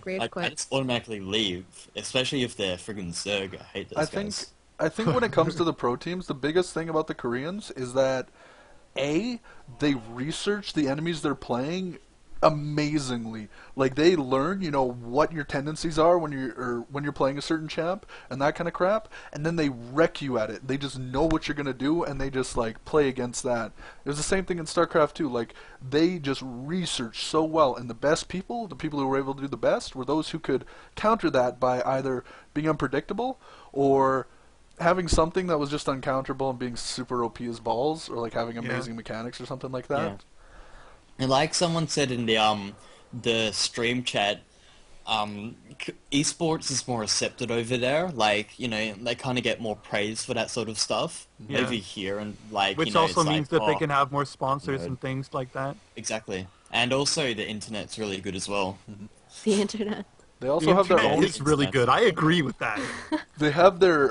Brave I quit. just automatically leave, especially if they're friggin' Zerg. I hate those guys. I think when it comes to the pro teams, the biggest thing about the Koreans is that they research the enemies they're playing amazingly. Like they learn, what your tendencies are when you're playing a certain champ and that kind of crap, and then they wreck you at it. They just know what you're gonna do, and they just like play against that. It was the same thing in StarCraft 2. Like they just research so well, and the people who were able to do the best, were those who could counter that by either being unpredictable or having something that was just uncounterable and being super OP as balls, or like having amazing mechanics or something like that. Yeah. And like someone said in the stream chat, esports is more accepted over there. Like, they kind of get more praise for that sort of stuff over here, and like, which also it's means like, that they can have more sponsors and things like that. Exactly, and also the internet's really good as well. The internet. They also have their own. It's really good. I agree with that. They have their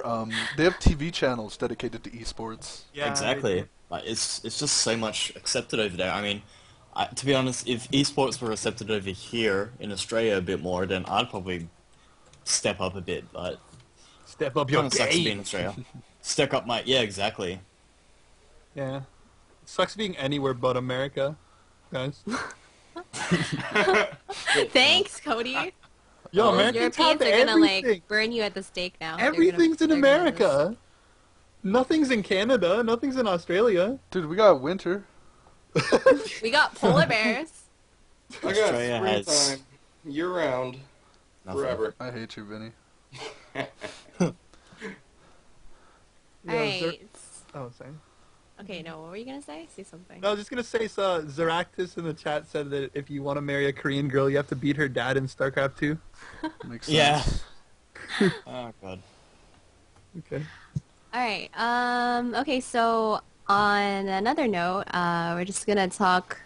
they have TV channels dedicated to esports. Yeah, Exactly. Like it's just so much accepted over there. I mean, to be honest, if esports were accepted over here in Australia a bit more, then I'd probably step up a bit. But step up it your kinda sucks to be in game. Australia. Step up my exactly. Yeah, sucks being anywhere but America, guys. Thanks, Cody. Yo, Americans have Europeans are gonna everything. like burn you at the stake now. Everything's in they're gonna America. Nothing's in Canada. Nothing's in Australia. Dude, we got winter. We got polar bears. I got Australia has springtime, year-round, nothing. forever. I hate you, Vinny. Alright. Oh, sorry. Okay, no, what were you gonna say? Say something. No, I was just gonna say, so Zaractus in the chat said that if you want to marry a Korean girl, you have to beat her dad in StarCraft 2. Makes sense. Yeah. Oh god. Okay. Alright, okay, so on another note, we're just gonna talk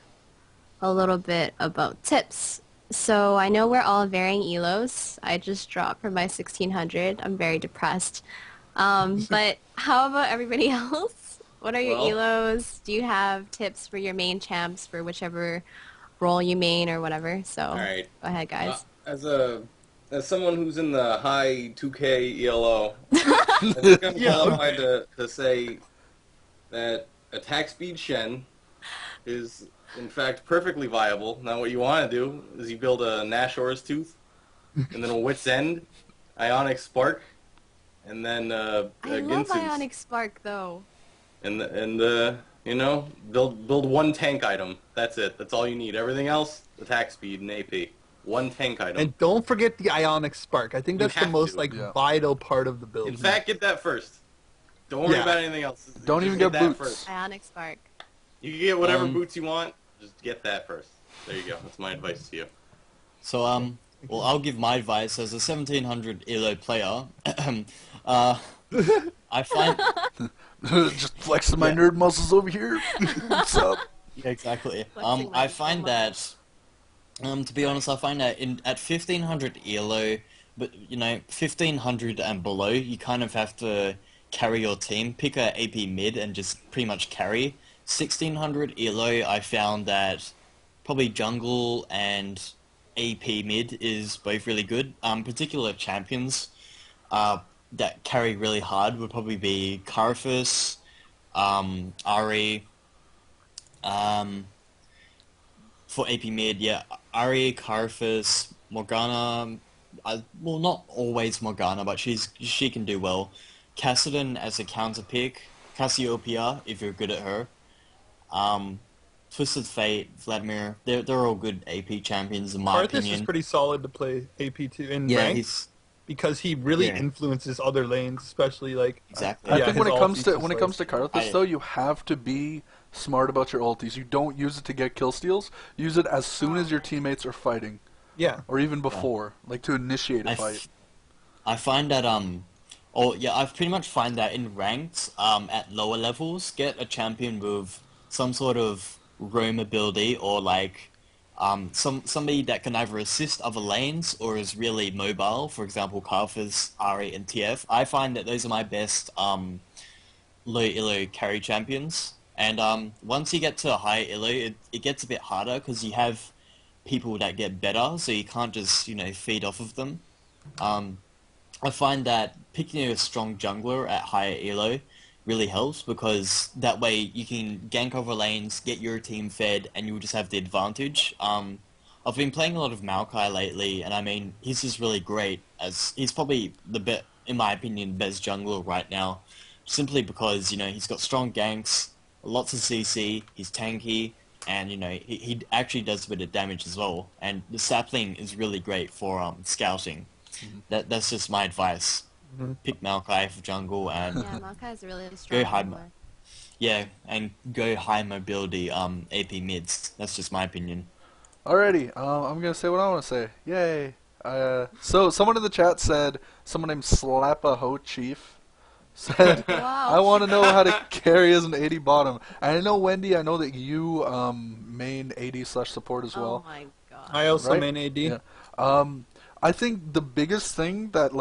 a little bit about tips. So I know we're all varying elos. I just dropped from my 1600. I'm very depressed. But how about everybody else? What are your elos? Do you have tips for your main champs for whichever role you main or whatever? So All right. go ahead, guys. As someone who's in the high 2K ELO, I think I'm qualified to say that attack speed Shen is in fact perfectly viable. Now what you want to do is you build a Nashor's Tooth, and then a Wit's End, Ionic Spark, and then I love Ginsu's. Ionic Spark though. And build one tank item. That's it. That's all you need. Everything else, attack speed and AP. One tank item. And don't forget the Ionic Spark. I think that's the have most to. vital part of the build. In fact, get that first. Don't worry about anything else. Don't even Just get that boots. first. Ionic Spark. You can get whatever boots you want. Just get that first. There you go. That's my advice to you. So well, I'll give my advice as a 1700 ELO player. I find Just flexing my nerd muscles over here. What's up? exactly. Flexing my I find that to be honest, I find that at 1500 ELO, but 1500 and below, you kind of have to carry your team. Pick a AP mid and just pretty much carry. 1600 ELO, I found that probably jungle and AP mid is both really good. Particular champions that carry really hard would probably be Karthus, Ari. For AP mid, Ari, Karthus, Morgana. Well, not always Morgana, but she can do well. Kassadin as a counter pick. Cassiopeia, if you're good at her. Twisted Fate, Vladimir. They're all good AP champions in my Karthus opinion. is pretty solid to play AP2 in Yeah, ranked because he really influences other lanes, especially like exactly. I think when his it comes to ulti's Karthus though, you have to be smart about your ultis. You don't use it to get kill steals. Use it as soon as your teammates are fighting. Yeah. Or even before, like to initiate a fight. I find that I pretty much find that in ranked at lower levels, get a champion with some sort of roam ability or like somebody that can either assist other lanes or is really mobile. For example, Karthus, Ari, and TF. I find that those are my best low elo carry champions. And once you get to a high elo, it gets a bit harder because you have people that get better, so you can't just, feed off of them. I find that picking a strong jungler at higher elo really helps because that way you can gank over lanes, get your team fed, and you'll just have the advantage. I've been playing a lot of Maokai lately, and I mean, he's just really great, as he's probably in my opinion, the best jungler right now, simply because, he's got strong ganks, lots of CC, he's tanky, and, he actually does a bit of damage as well, and the sapling is really great for scouting. That's just my advice. Pick Maokai for jungle and Yeah, Maokai is a really strong go high. jungler. Yeah, and go high mobility AP mids. That's just my opinion. Alrighty, I'm gonna say what I want to say. Yay! So someone in the chat said, someone named Slap-a-Ho Chief said, Wow. I want to know how to carry as an AD bottom. And I know, Wendy, I know that you main AD/support as well. Oh my god. I also Right? main AD. Yeah. I think the biggest thing that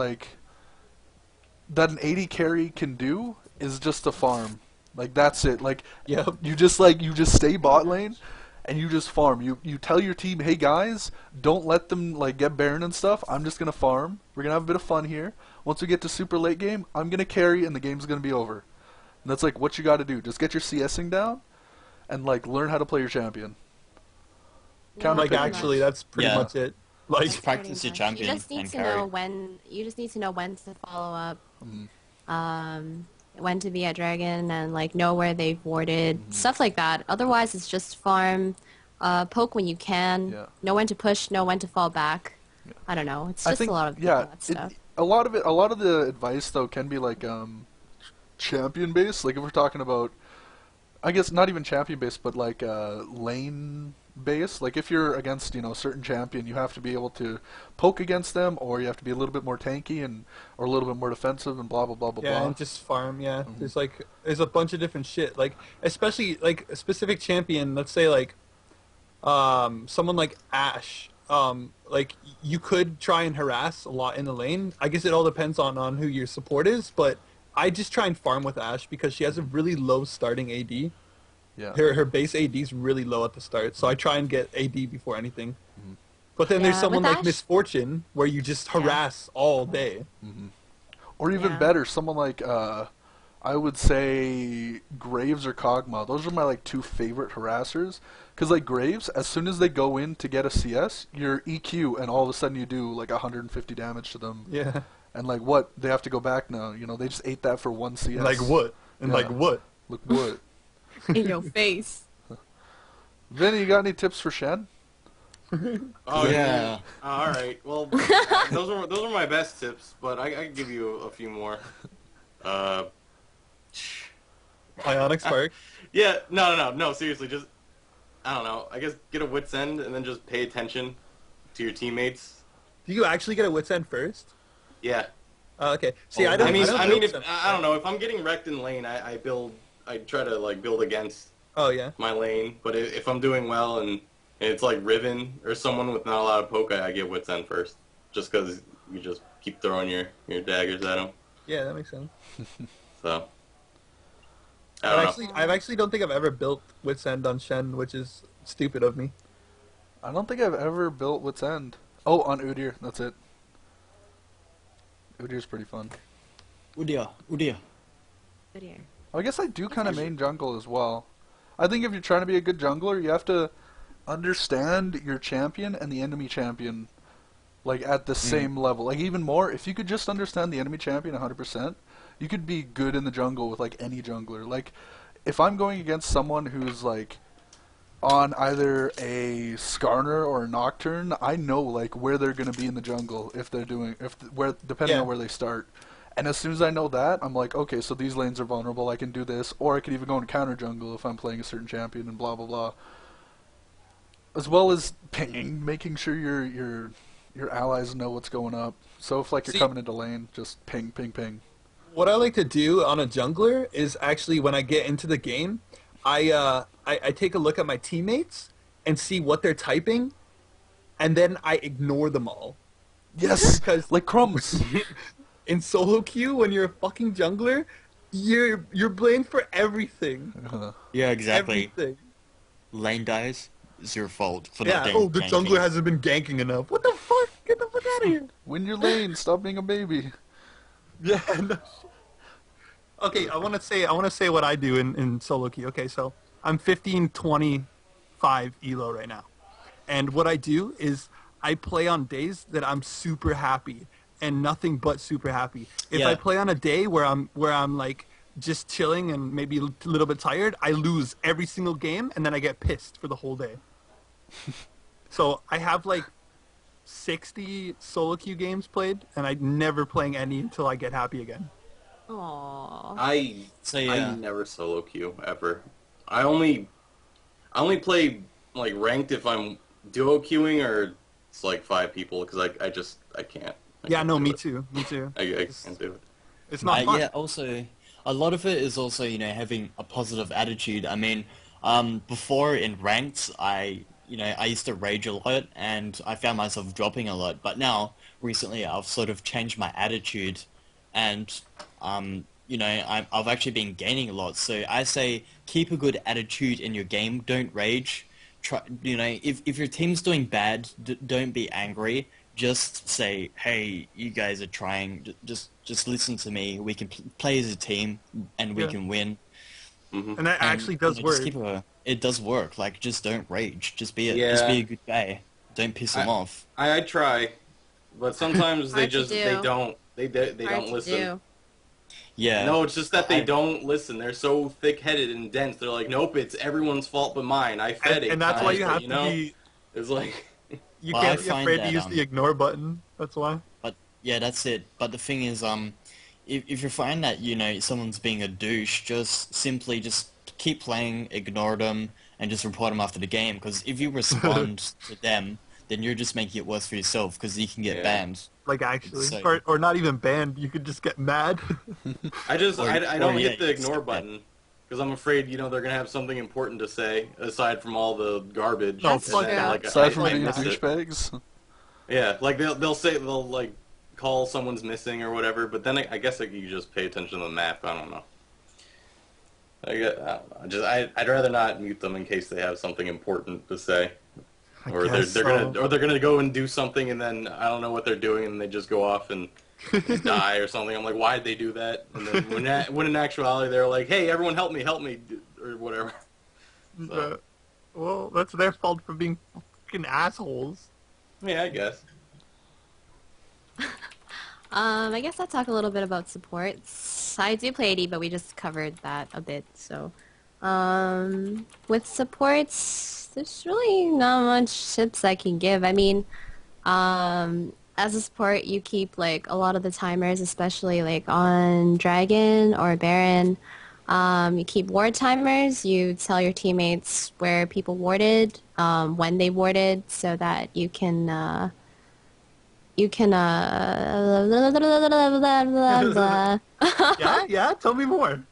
that an AD carry can do is just to farm. Like that's it. Like Yep. you just stay bot lane and you just farm. You tell your team, "Hey guys, don't let them get Baron and stuff. I'm just going to farm. We're going to have a bit of fun here. Once we get to super late game, I'm going to carry and the game's going to be over." And that's what you got to do. Just get your CSing down and learn how to play your champion. Yeah, Counter Like pick. actually, that's pretty Yeah. much it. Like Just practice your much. champion You just need and to carry. know when. You just need to know when to follow up. Mhm. When to be at Dragon and know where they've warded, stuff like that. Otherwise, it's just farm, poke when you can, Yeah. know when to push, know when to fall back. Yeah. I don't know. It's I just think, a lot of yeah, that stuff. a lot of the advice though can be champion based. Like if we're talking about, I guess not even champion based, but lane based. Like if you're against a certain champion, you have to be able to poke against them, or you have to be a little bit more tanky or a little bit more defensive, and blah blah blah blah yeah, blah. and just farm. Yeah, there's a bunch of different shit. Especially a specific champion. Let's say someone like Ashe. You could try and harass a lot in the lane. I guess it all depends on who your support is, but I just try and farm with Ashe because she has a really low starting AD. Yeah. Her base AD is really low at the start, so I try and get AD before anything. But then there's Yeah, someone with like Ashe- Misfortune where you just harass all day. Or even Yeah. better, someone I would say Graves or Kog'Maw. Those are my two favorite harassers. Because Graves, as soon as they go in to get a CS, you're EQ, and all of a sudden you do 150 damage to them. Yeah. And what? They have to go back now. They just ate that for one CS. Like what? And Yeah. what? Look what? In your face. Vinny, you got any tips for Shen? Oh Yeah. All right. Well, those are my best tips, but I can give you a few more. Ionic Spark. Yeah. No. Seriously, just I don't know. I guess get a wit's end and then just pay attention to your teammates. Do you actually get a wit's end first? Yeah. Okay. See, I don't. I mean, don't if build I don't know if I'm getting wrecked in lane, I try to build against Oh yeah. my lane. But if I'm doing well and it's Riven or someone with not a lot of poke, I get wit's end first, just because you just keep throwing your daggers at them. Yeah, that makes sense. So I don't know. I actually don't think I've ever built wit's end on Shen, which is stupid of me. I don't think I've ever built Wit's End. Oh, on Udyr. That's it. Udyr's pretty fun. Udyr. Good ear. I guess I do kind of main jungle as well. I think if you're trying to be a good jungler, you have to understand your champion and the enemy champion at the same level. Even more, if you could just understand the enemy champion 100%, you could be good in the jungle with any jungler. If I'm going against someone who's on either a Skarner or a Nocturne, I know where they're going to be in the jungle depending on where they start. And as soon as I know that, I'm okay, so these lanes are vulnerable, I can do this, or I could even go in counter jungle if I'm playing a certain champion and blah blah blah. As well as pinging, making sure your allies know what's going up. So if you're coming into lane, just ping ping ping. What I like to do on a jungler is actually when I get into the game, I take a look at my teammates and see what they're typing, and then I ignore them all. Yes, Because like crumbs. in solo queue, when you're a fucking jungler, you're blamed for everything. Yeah, exactly. Everything. Lane dies. it's your fault for Yeah. not Oh, getting the ganking. jungler hasn't been ganking enough. What the fuck? Get the fuck out of here. Win your lane. Stop being a baby. Yeah. No. Okay, I want to say what I do in solo queue. Okay, so I'm 1525 elo right now, and what I do is I play on days that I'm super happy and nothing but super happy. If I Yeah. play on a day where I'm like just chilling and maybe a little bit tired, I lose every single game and then I get pissed for the whole day. So I have like 60 solo queue games played, and I'm never playing any until I get happy again. Aww. So I yeah, never solo queue ever. I only play like ranked if I'm duo queuing or it's like 5 people because I can't. Yeah, can't no, do me it. too. Me too. I can't do it. It's not fun. yeah. Also, a lot of it is also having a positive attitude. I mean, before in ranked, I used to rage a lot and I found myself dropping a lot. But now recently, I've sort of changed my attitude, and I've actually been gaining a lot. So I say keep a good attitude in your game. Don't rage. Try, if your team's doing bad, don't be angry. Just say, hey, you guys are trying. Just listen to me. We can play as a team, and we Yeah. can win. And that actually does work. It does work. Like, just don't rage. Just be Yeah. a good guy. Don't piss them off. I try, but sometimes they Hard to just do. they don't Hard don't to listen. do. Yeah. No, it's just that they I- don't listen. They're so thick-headed and dense. They're like, nope, it's everyone's fault but mine. I fed it. And that's why you guys, have but, to be. It's like, You Well, can't I be find afraid to that, use the ignore button. That's why. But yeah, that's it. But the thing is, if you find that someone's being a douche, just keep playing, ignore them, and just report them after the game. Because if you respond to them, then you're just making it worse for yourself. Because you can get Yeah. banned. Like actually, So- or not even banned. You could just get mad. I don't yeah, hit the you ignore skip that. button because I'm afraid they're gonna have something important to say aside from all the garbage. No, and fuck then, that. like, Aside from I being miss it. douchebags. Yeah, like they'll like call someone's missing or whatever, but then I guess like, you just pay attention to the map. I don't know. I don't know. I'd rather not mute them in case they have something important to say, or guess they're so. gonna go and do something and then I don't know what they're doing and they just go off and die or something. I'm like, why did they do that? And then when in actuality they're like, hey, everyone help me, or whatever. So, Well, that's their fault for being fucking assholes. yeah, I guess. I guess I'll talk a little bit about supports. I do play AD, but we just covered that a bit. So, with supports, there's really not much tips I can give. I mean, as a support, you keep like a lot of the timers, especially like on Dragon or Baron. You keep ward timers. You tell your teammates where people warded, when they warded, so that you can Yeah. Tell me more.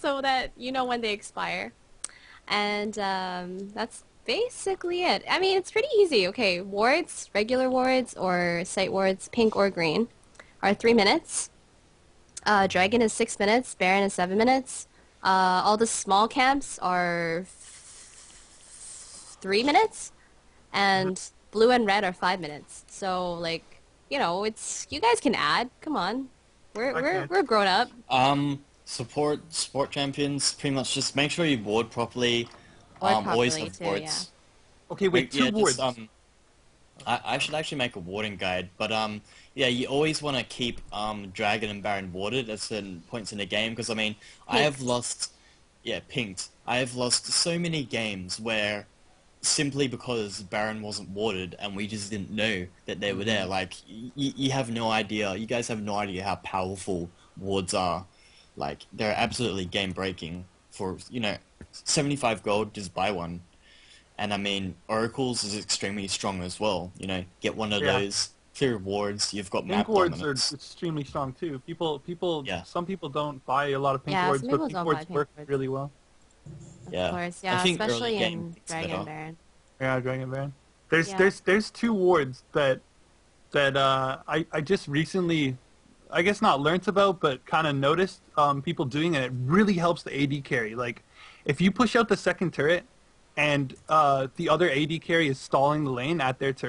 so that you know when they expire. And that's basically it. I mean, it's pretty easy. Okay, wards, regular wards or site wards, pink or green, are 3 minutes. Dragon is 6 minutes. Baron is 7 minutes. All the small camps are 3 minutes. And blue and red are 5 minutes. So, like, it's you guys can add. Come on. We're grown up. Sport champions, pretty much just make sure you ward properly. Ward Always properly have too, wards. Okay, wait, two Yeah, wards. just, I should actually make a warding guide, but yeah, you always want to keep Dragon and Baron warded at certain points in the game, because I mean, I have lost, pinked. I have lost so many games where simply because Baron wasn't warded and we just didn't know that they were there. Like, you have no idea. You guys have no idea how powerful wards are. Like, they're absolutely game-breaking. For, 75 gold, just buy one. And I mean, Oracles is extremely strong as well. Get one of Yeah. those, clear wards, you've got map Pink wards are dominance. extremely strong too. Yeah. Some people don't buy a lot of pink Yeah, wards, some but people pink don't wards buy pink work wards. really well. Yeah. Of course, I yeah, think early especially game in it's Dragon better. Baron. Yeah, Dragon Baron. Yeah. There's 2 wards that I just recently, I guess not learnt about, but kind of noticed people doing, and it really helps the AD carry. Like, if you push out the second turret and the other AD carry is stalling the lane at their turret,